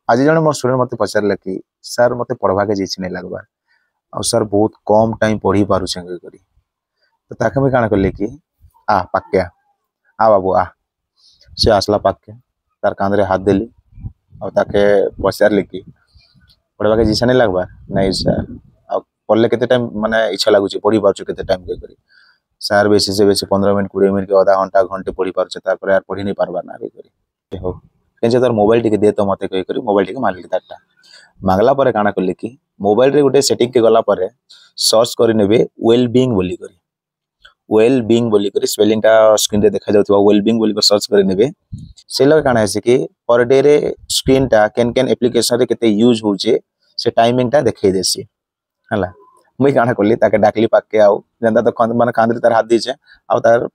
आज जन मोर स्टूडेंट मते पचारले कि सर मते पढ़वा के इच्छा नहीं लगबार आ सर बहुत कम टाइम पढ़ी पारुछे करी तो ताके मैं काना करले कि आ पाके आ बाबू आ से आसला पाके तार कांद रे हाथ देली और ताके पचारले कि पढ़वा के इच्छा नहीं लगबार नहीं सर आ पढ़ले केते टाइम माने इच्छा लागुचे पढ़ी पारुछे केते टाइम करी सर बेसी से बेसी 15 मिनट 20 मिनट के आधा घंटा घंटे पढ़ी पारुछे तार पर यार पढ़ी नहीं पारबार ना करी हो केजे तार मोबाइल टिके दे तो मते करी मोबाइल टिके मारली तारटा मांगला पर काना करले कि मोबाइल रे गोटे सेटिंग के गला पर सर्च करि नेबे वेल बीइंग बोली करी वेल बीइंग बोली करी स्पेलिंग टा स्क्रीन रे देखा जाउतबा वेल बीइंग बोली कर सर्च करि नेबे से लगे काना है कि पर डे रे स्क्रीन टा केन केन एप्लीकेशन रे केते यूज होचे से टाइमिंग टा देखै देसी हला मुई काना करली ताके डाकली पाके आउ जेंदा तो माने कांदरी तार हाथ दीचे आ तार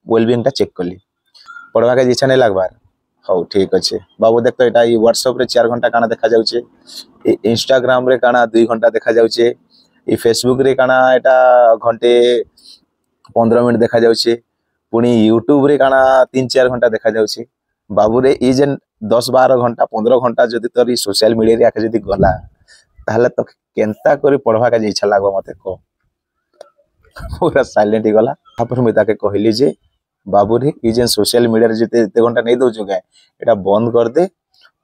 वेल बीइंग टा चेक करली पढ़वा के इच्छा नहीं लागबार हो ठीक अच्छे बाबू देख तो यहाँ व्हाट्सएप रे 4 घंटा काना देखा जाउचे इंस्टाग्राम रे काना 2 घंटा देखा जाउचे फेसबुक रे काना एटा घंटे 15 मिनट देखा जाउचे पुनी यूट्यूब रे काना 3-4 घंटा देखा जाउचे बाबू रे ई जेन 10-12 घंटा 15 घंटा जदि तोरी सोशल मीडिया रे आके जदि गला ताहले तो केनता करी पढ़वा के इच्छा लागो मते को पूरा साइलेंट ही गला तापर मैं ताके कहली जे बाबू रे ई जेन सोशल मीडिया रे जते एते घंटा नहीं दउ जुगे एटा बंद कर दे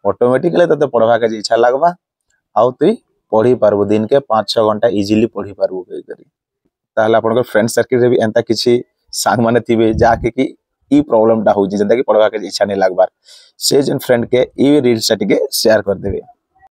ऑटोमेटिकली तते पढ़वा के इच्छा लागबा आउ तुई पढ़ी पारबो दिन के 5-6 घंटा इजीली पढ़ी पारबो करी ताहले आपन फ्रेंड सर्किल रे भी एंता किछि सांग माने थिबे जाके कि ई प्रॉब्लम टा होजी जेंता कि पढ़वा के इच्छा नहीं लागबार से जेन फ्रेंड के ई रील्स टिके शेयर कर देबे।